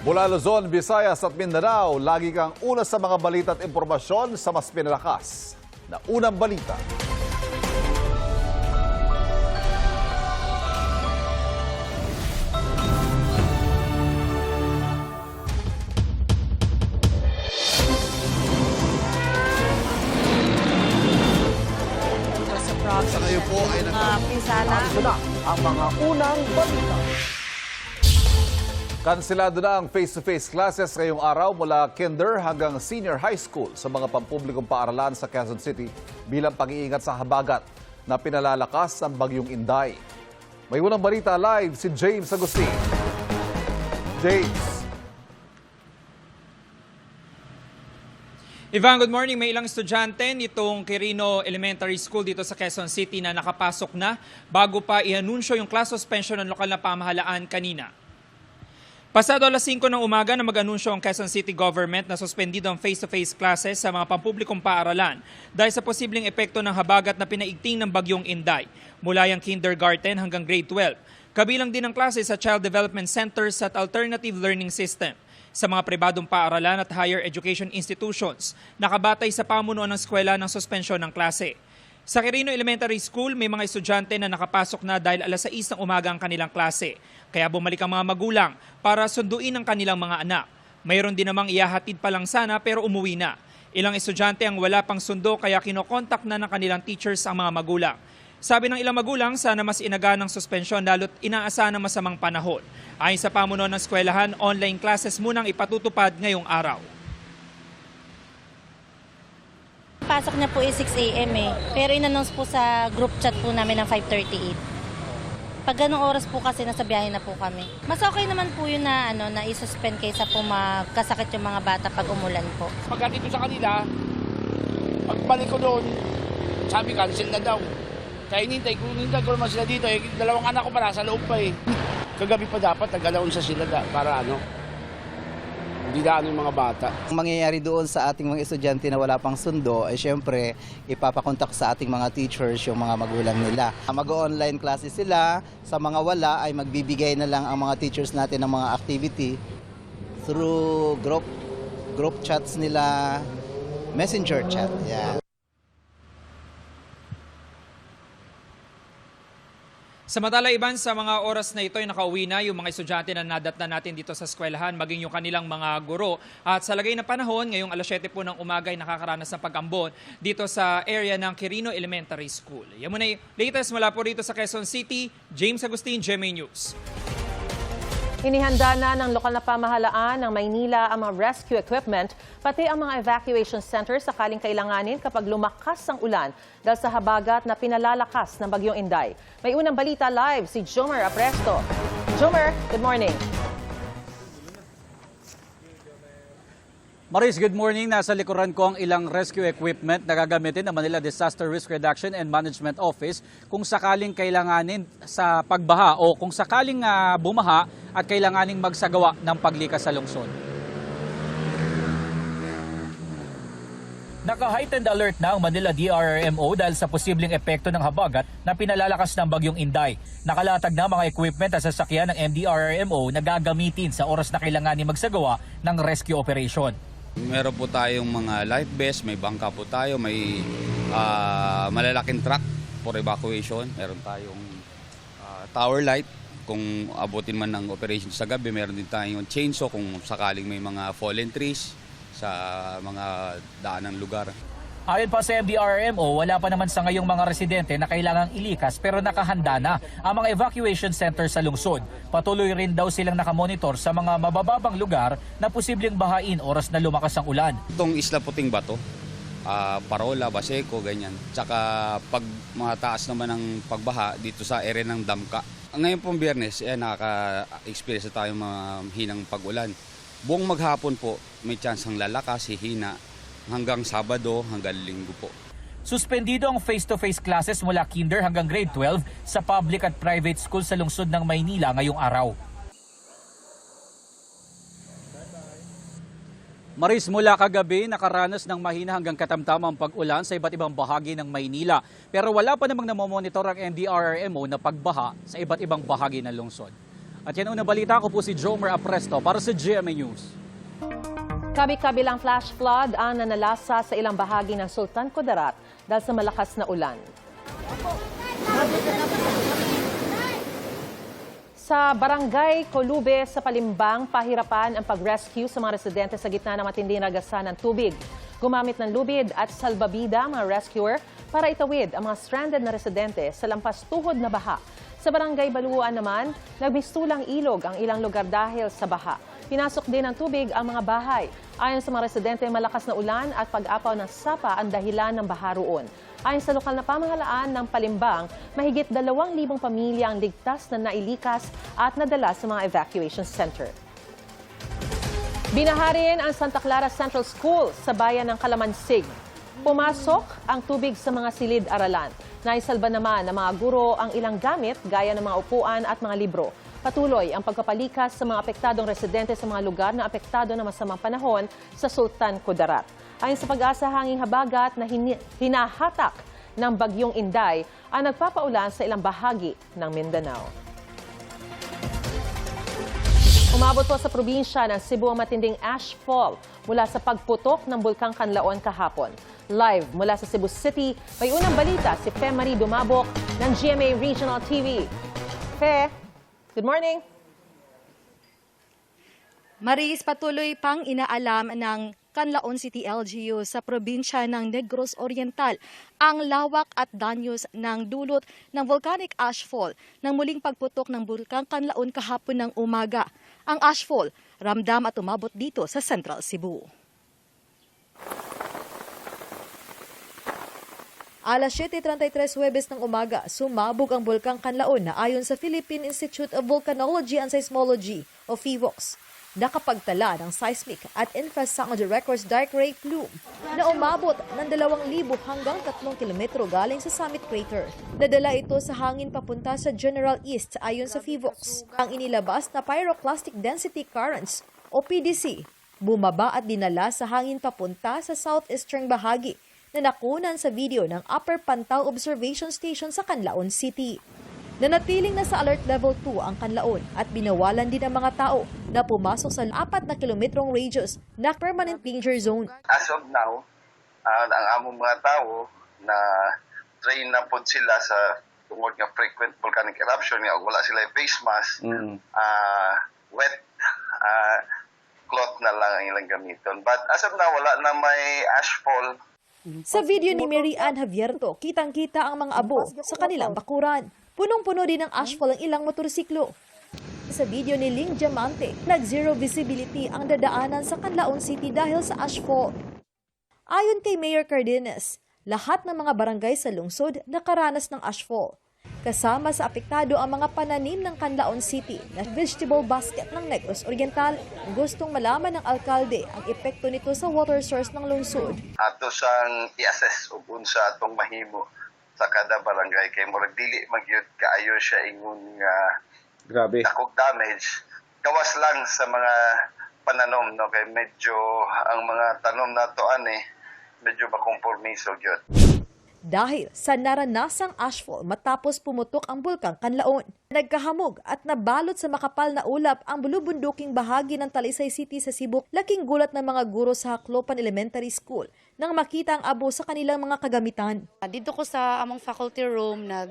Mula Luzon, Visayas at Mindanao, lagi kang una sa mga balita at impormasyon sa mas pinalakas na unang balita. Sa ngayon po ay Pinsala. ang mga unang balita. Kanselado na ang face-to-face classes ngayong araw mula kinder hanggang senior high school sa mga pampublikong paaralan sa Quezon City bilang pag-iingat sa habagat na pinalalakas ng bagyong Inday. May unang balita live si James Agustin. James. Ivan, good morning. May ilang estudyante nitong Quirino Elementary School dito sa Quezon City na nakapasok na bago pa i-anunsyo yung class suspension ng lokal na pamahalaan kanina. Pasado alas 5 ng umaga na mag-anunsyo ang Quezon City Government na suspendido ang face-to-face classes sa mga pampublikong paaralan dahil sa posibleng epekto ng habagat na pinaigting ng bagyong Inday mula yung kindergarten hanggang grade 12. Kabilang din ang klase sa Child Development Centers at Alternative Learning System. Sa mga pribadong paaralan at higher education institutions, nakabatay sa pamunuan ng eskwela ng suspensyon ng klase. Sa Quirino Elementary School, may mga estudyante na nakapasok na dahil alas 6 ng umaga ang kanilang klase. Kaya bumalik ang mga magulang para sunduin ang kanilang mga anak. Mayroon din namang ihahatid pa lang sana pero umuwi na. Ilang estudyante ang wala pang sundo kaya kinokontak na ng kanilang teachers ang mga magulang. Sabi ng ilang magulang, sana mas inaga ng suspensyon lalo't inaasahan ng masamang panahon. Ayon sa pamunuan ng eskwelahan, online classes munang ipatutupad ngayong araw. Pasok niya po is 6 a.m. Pero in-announce po sa group chat po namin ng 5:38. Pag ganong oras po kasi nasa biyahe na po kami. Mas okay naman po yun na, na i-suspend kaysa po magkasakit yung mga bata pag umulan po. Pagdating ko sa kanila, pagbalik ko doon, sabi cancel na daw. Kaya hinintay ko naman sila dito. Dalawang anak ko pa nasa loob pa eh. Kagabi pa dapat nag-alaunsa sila para hindi na yung mga bata. Ang mangyayari doon sa ating mga estudyante na wala pang sundo ay syempre ipapakontak sa ating mga teachers yung mga magulang nila. Mag-online classes sila, sa mga wala ay magbibigay na lang ang mga teachers natin ng mga activity through group chats nila, messenger chat. Yeah. Samantala, Iban, sa mga oras na ito ay nakauwi na yung mga estudyante na nadatnan natin dito sa eskwelahan, maging yung kanilang mga guro. At sa lagay na panahon, ngayong alas 7 po ng umaga ay nakakaranas ng pag-ambon dito sa area ng Quirino Elementary School. Yan muna yung latest mula po dito sa Quezon City. James Agustin, GMA News. Inihanda na ng lokal na pamahalaan ng Maynila ang mga rescue equipment, pati ang mga evacuation centers sakaling kailanganin kapag lumakas ang ulan dahil sa habagat na pinalalakas ng bagyong Inday. May unang balita live si Jomer Apresto. Jomer, good morning. Maris, good morning. Nasa likuran ko ang ilang rescue equipment na gagamitin ng Manila Disaster Risk Reduction and Management Office kung sakaling kailanganin sa pagbaha o kung sakaling bumaha at kailanganing magsagawa ng paglikas sa lungsod. Naka-heightened alert na ang Manila DRRMO dahil sa posibleng epekto ng habagat na pinalalakas ng bagyong Inday. Nakalatag na mga equipment at sasakyan ng MDRRMO na gagamitin sa oras na kailanganin magsagawa ng rescue operation. Meron po tayong mga life vest, may bangka po tayo, may malalaking truck for evacuation. Meron tayong tower light kung abutin man ng operation sa gabi. Meron din tayong chainsaw kung sakaling may mga fallen trees sa mga daan ng lugar. Ayon pa sa MDRRMO, wala pa naman sa ngayong mga residente na kailangang ilikas pero nakahanda na ang mga evacuation center sa lungsod. Patuloy rin daw silang nakamonitor sa mga mabababang lugar na posibleng bahain oras na lumakas ang ulan. Itong Isla Puting Bato, Parola, Baseco, ganyan. Tsaka pag mataas naman ang pagbaha dito sa area ng Damka. Ngayon pong Biyernes, naka-experience tayo mga hinang pag-ulan. Buong maghapon po, may chance ang lalakas, hihina, hanggang Sabado, hanggang Linggo po. Suspendido ang face-to-face classes mula kinder hanggang grade 12 sa public at private school sa lungsod ng Maynila ngayong araw. Maris, mula kagabi nakaranas ng mahina hanggang katamtamang pag-ulan sa iba't ibang bahagi ng Maynila. Pero wala pa namang namomonitor ang NDRRMO na pagbaha sa iba't ibang bahagi ng lungsod. At yan una balita, ko po si Jomer Apresto para sa GMA News. Kabi-kabilang flash flood ang nanalasa sa ilang bahagi ng Sultan Kudarat dahil sa malakas na ulan. Sa Barangay Colube sa Palimbang, pahirapan ang pag-rescue sa mga residente sa gitna ng matinding ragasan ng tubig. Gumamit ng lubid at salbabida ang mga rescuer para itawid ang mga stranded na residente sa lampas tuhod na baha. Sa Barangay Baluan naman, nagmistulang ilog ang ilang lugar dahil sa baha. Pinasok din ng tubig ang mga bahay. Ayon sa mga residente, malakas na ulan at pag-apaw ng sapa ang dahilan ng baha roon. Ayon sa lokal na pamahalaan ng Palimbang, mahigit 2,000 pamilya ang ligtas na nailikas at nadala sa mga evacuation center. Binaha rin ang Santa Clara Central School sa bayan ng Calamansig. Pumasok ang tubig sa mga silid-aralan. Naisalba naman ng mga guro ang ilang gamit gaya ng mga upuan at mga libro. Patuloy ang pagpapalikas sa mga apektadong residente sa mga lugar na apektado ng masamang panahon sa Sultan Kudarat. Ayon sa Pag-asa, hanging habagat na hinahatak ng bagyong Inday ang nagpapaulan sa ilang bahagi ng Mindanao. Umabot po sa probinsya ng Cebu ang matinding ashfall mula sa pagputok ng Bulkang Kanlaon kahapon. Live mula sa Cebu City, may unang balita si Fe Marie Dumabok ng GMA Regional TV. Fe, good morning. Maris, patuloy pang inaalam ng Canlaon City LGU sa probinsya ng Negros Oriental ang lawak at danyos ng dulot ng volcanic ashfall nang muling pagputok ng Bulkang Canlaon kahapon ng umaga. Ang ashfall, ramdam at umabot dito sa Central Cebu. Alas 7:33 Huwebes ng umaga, sumabog ang Bulkang Canlaon na ayon sa Philippine Institute of Volcanology and Seismology o PHIVOLCS. Nakapagtala ng seismic at infrasound records dark ray plume na umabot ng 2,000 hanggang 3 kilometro galing sa summit crater. Nadala ito sa hangin papunta sa General East ayon sa PHIVOLCS. Ang inilabas na pyroclastic density currents o PDC, bumaba at dinala sa hangin papunta sa southeastern bahagi na nakunan sa video ng Upper Pantal Observation Station sa Canlaon City. Nanatiling na sa alert level 2 ang Canlaon at binawalan din ang mga tao na pumasok sa 4 na kilometrong radius na permanent danger zone. As of now, ang among mga tao na train na po sila sa tungod nga frequent volcanic eruption nga wala sila face mask, wet cloth na lang ang ilang gamiton. But as of now, wala na may ashfall. Sa video ni Mary Ann Javierto, kitang-kita ang mga abo sa kanilang bakuran. Punong-puno din ng ashfall ang ilang motorsiklo. Sa video ni Ling Diamante, nag-zero visibility ang dadaanan sa Canlaon City dahil sa ashfall. Ayon kay Mayor Cardenas, lahat ng mga barangay sa lungsod nakaranas ng ashfall. Kasama sa apektado ang mga pananim ng Canlaon City na vegetable basket ng Negros Oriental. Gustong malaman ng alkalde ang epekto nito sa water source ng lungsod. Ato sang i-assess ug unsa atong mahimo sa kada barangay kay murag dili magyud kaayo siya ingon nga grabe dakog damage. Gawas lang sa mga pananom no kay medyo ang mga tanom nato ani medyo makompormiso gyud. Dahil sa naranasang ashfall matapos pumutok ang Bulkang Canlaon, nagkahamog at nabalot sa makapal na ulap ang bulubunduking bahagi ng Talisay City sa Cebu. Laking gulat ng mga guro sa Haclopan Elementary School nang makita ang abo sa kanilang mga kagamitan. Dito ko sa among faculty room na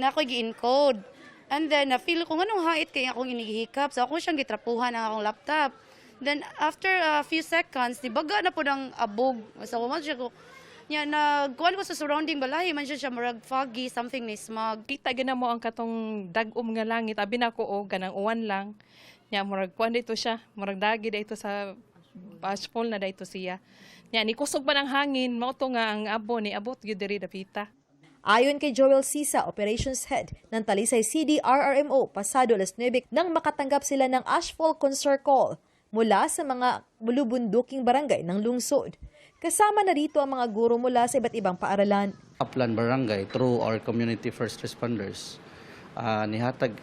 ako gi-encode. And then na-feel ko nganong hait kay akong inihikap. So ako siyang gitrapuhan ang akong laptop. Then after a few seconds, baga na po ng abog. So kuman siya ko nagkuhan ko sa surrounding balay, man siya marag foggy, something ni smog. Kita gina mo ang katong dagom nga langit, abi na ko ganang uwan lang. Nya marag kuan dito siya, marag dagi dito sa ashfall na dito siya. Nya ni kusog ba ng hangin, mao to nga ang abo ni abot gyud diri dapita. Ayon kay Joel Sisa, Operations Head ng Talisay CDRRMO, pasado alas 9 nang makatanggap sila ng ashfall concern call mula sa mga bulubunduking barangay ng lungsod. Kasama na rito ang mga guro mula sa iba't ibang paaralan. Upland Barangay through our community first responders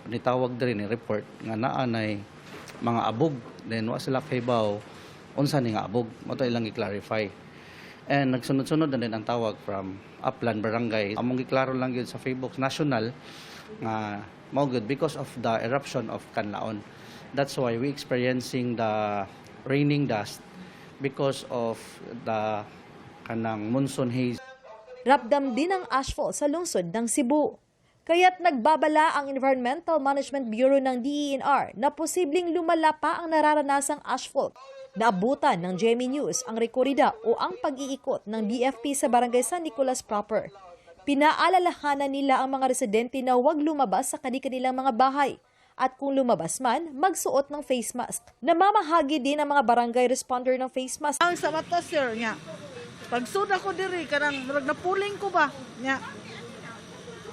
nitawag diri ni report nga naa nay mga abog then wa sila kaybaw unsa ni nga abog mo to ilang i-clarify And nagsunod-sunod na din ang tawag from Upland Barangay. Among giklaro lang yun sa Facebook National nga mao good because of the eruption of Canlaon. That's why we experiencing the raining dust because of the kanang monsoon haze. Rapdam din ang ashfall sa lungsod ng Cebu. Kaya't nagbabala ang Environmental Management Bureau ng DENR na posibleng lumala pa ang nararanasang ashfall. Naabutan ng GMA News ang rekorida o ang pag-iikot ng BFP sa Barangay San Nicolas proper. Pinaalalahanan nila ang mga residente na huwag lumabas sa kanilang mga bahay. At kung lumabas man, magsuot ng face mask. Namamahagi din ang mga barangay responder ng face mask. Ang sa mata, sir, niya. Pagsud ako diri, kanang napuling ko ba? Niya.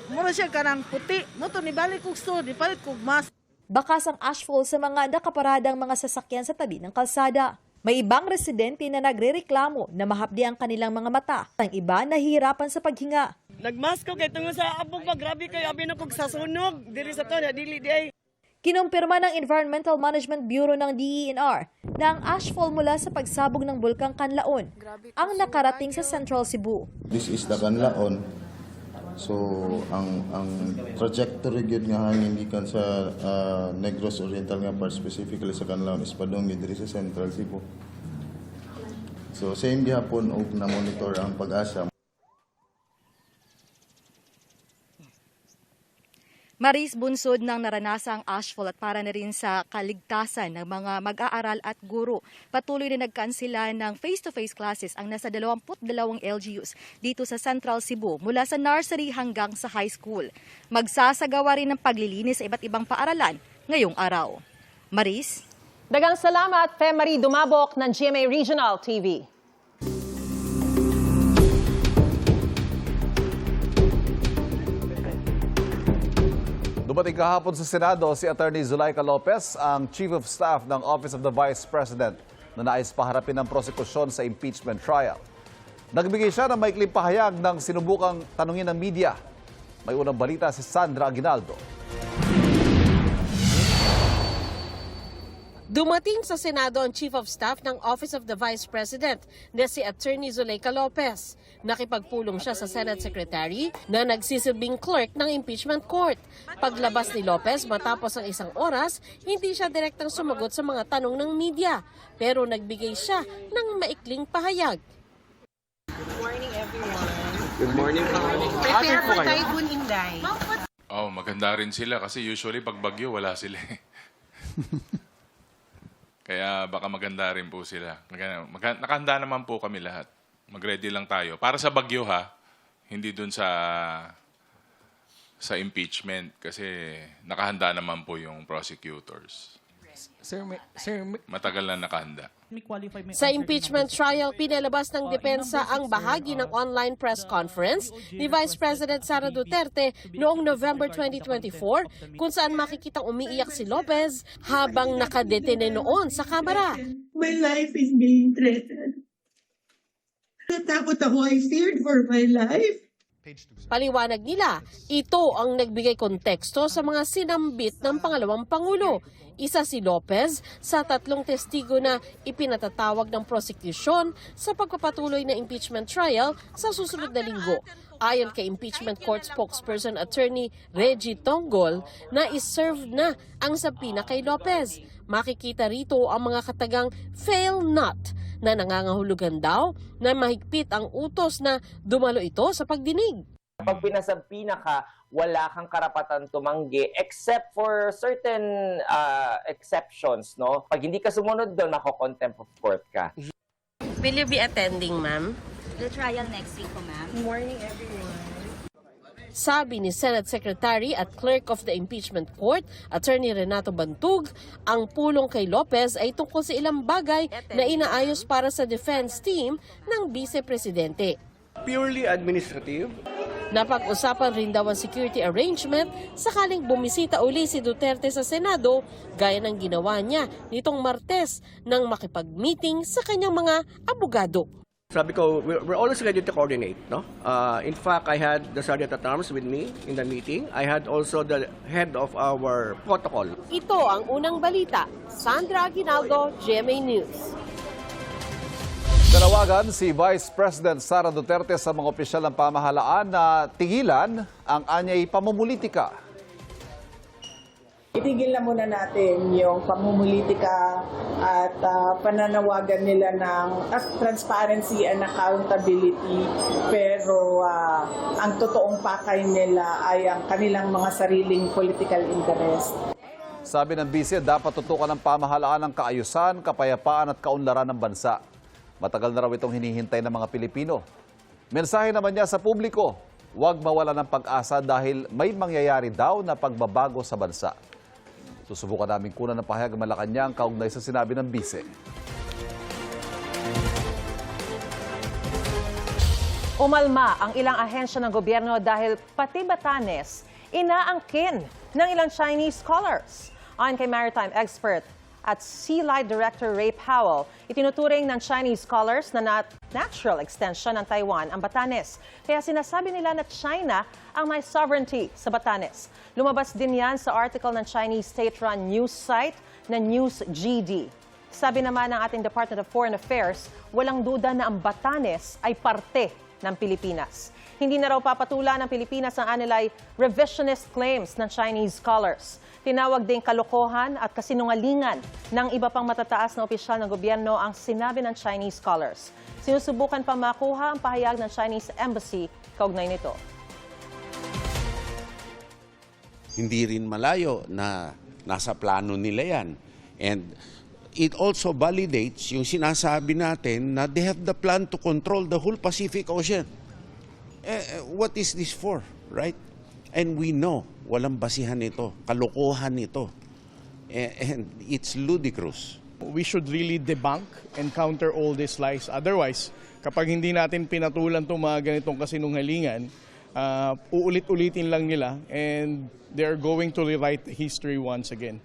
Mura siya kanang puti. Moto, nibalik kong sud, nipalit kong mask. Bakas ang ashfall sa mga nakaparadang mga sasakyan sa tabi ng kalsada. May ibang residente na nagrereklamo na mahapdi ang kanilang mga mata. Ang iba nahihirapan sa paghinga. Nagmask ko kay tungo sa abog pa, grabe kayo, abi na kong sasunog. Diri sa to, dili di ay. Kinumpirma ng Environmental Management Bureau ng DENR na ang ashfall mula sa pagsabog ng Bulkang Canlaon ang nakarating sa Central Cebu. This is the Canlaon. So, ang trajectory gyud nga hangin gikan sa Negros Oriental nga part, specifically sa Canlaon, is padong diri sa Central Cebu. So, same gihapon og na monitor ang pag-asa. Maris, bunsod ng naranasang ashfall at para na rin sa kaligtasan ng mga mag-aaral at guro. Patuloy na nagkansila ng face-to-face classes ang nasa 22 LGUs dito sa Central Cebu mula sa nursery hanggang sa high school. Magsasagawa rin ng paglilinis sa iba't ibang paaralan ngayong araw. Maris? Dagang salamat, Femari Dumabok ng GMA Regional TV. Dumating kahapon sa Senado si Attorney Zuleika Lopez, ang Chief of Staff ng Office of the Vice President na nais paharapin ng prosekusyon sa impeachment trial. Nagbigay siya ng maikling pahayag ng sinubukang tanungin ng media. May unang balita si Sandra Aguinaldo. Dumating sa Senado ang Chief of Staff ng Office of the Vice President na si Attorney Zuleika Lopez. Nakipagpulong siya sa Senate Secretary na nagsisilbing clerk ng impeachment court. Paglabas ni Lopez matapos ang 1 oras, hindi siya direktang sumagot sa mga tanong ng media. Pero nagbigay siya ng maikling pahayag. Good morning everyone. Good morning. Prepare for Typhoon Inday. Maganda rin sila kasi usually pag bagyo wala sila. Kaya baka maganda rin po sila. Nakahanda naman po kami lahat. Mag-ready lang tayo. Para sa bagyo ha, hindi dun sa impeachment kasi nakahanda naman po yung prosecutors. Matagal na nakahanda. Sa impeachment trial, pinalabas ng depensa ang bahagi ng online press conference ni Vice President Sara Duterte noong November 2024 kung saan makikitang umiiyak si Lopez habang nakadetene noon sa kamera. My life is being threatened. Natakot ako, I feared for my life. Paliwanag nila, ito ang nagbigay konteksto sa mga sinambit ng pangalawang Pangulo. Isa si Lopez sa 3 testigo na ipinatatawag ng prosecution sa pagpapatuloy na impeachment trial sa susunod na linggo. Ayon kay impeachment court spokesperson attorney Reggie Tonggol, na iserve na ang sabina kay Lopez. Makikita rito ang mga katagang fail not na nangangahulugan daw na mahigpit ang utos na dumalo ito sa pagdinig. Pag pinasabpina ka, wala kang karapatan tumanggi except for certain exceptions, no? Pag hindi ka sumunod doon, mako-contempt of court ka. Will you be attending, ma'am? The trial next week po, ma'am. Good morning, everyone. Sabi ni Senate Secretary at Clerk of the Impeachment Court, Attorney Renato Bantug, ang pulong kay Lopez ay tungkol sa ilang bagay na inaayos para sa defense team ng Vice Presidente. Purely administrative. Napag-usapan rin daw ang security arrangement sakaling bumisita uli si Duterte sa Senado gaya ng ginawa niya nitong Martes nang makipag-meeting sa kanyang mga abogado. Sabi ko, we're always ready to coordinate, no? In fact, I had the Sergeant at Arms with me in the meeting. I had also the head of our protocol. Ito ang unang balita. Sandra Aguinaldo, GMA News. Nananawagan si Vice President Sara Duterte sa mga opisyal ng pamahalaan na tigilan ang anyay pamumulitika. Itigil na muna natin yung pamumulitika at pananawagan nila ng transparency and accountability, pero ang totoong pakay nila ay ang kanilang mga sariling political interest. Sabi ng BC, dapat tutukan ng pamahalaan ang kaayusan, kapayapaan at kaunlaran ng bansa. Matagal na raw itong hinihintay ng mga Pilipino. Mensahe naman niya sa publiko, huwag mawala ng pag-asa dahil may mangyayari daw na pagbabago sa bansa. Susubukan namin kunan ng pahayag Malacanang kaugnay sa sinabi ng BC. Umalma ang ilang ahensya ng gobyerno dahil pati Batanes inaangkin ng ilang Chinese scholars. Ayon kay maritime expert at Sea Light Director Ray Powell, itinuturing ng Chinese scholars na natural extension ng Taiwan ang Batanes. Kaya sinasabi nila na China ang may sovereignty sa Batanes. Lumabas din yan sa article ng Chinese state-run news site na NewsGD. Sabi naman ng ating Department of Foreign Affairs, walang duda na ang Batanes ay parte ng Pilipinas. Hindi na raw papatula ng Pilipinas ang anilay revisionist claims ng Chinese scholars. Tinawag ding kalokohan at kasinungalingan ng iba pang matataas na opisyal ng gobyerno ang sinabi ng Chinese scholars. Sinusubukan pa makuha ang pahayag ng Chinese Embassy kaugnay nito. Hindi rin malayo na nasa plano nila yan. And it also validates yung sinasabi natin na they have the plan to control the whole Pacific Ocean. What is this for, right? And we know, walang basihan ito, kalokohan ito. And it's ludicrous. We should really debunk and counter all these lies. Otherwise, kapag hindi natin pinatulan itong mga ganitong kasinungalingan, uulit-ulitin lang nila and they're going to rewrite history once again.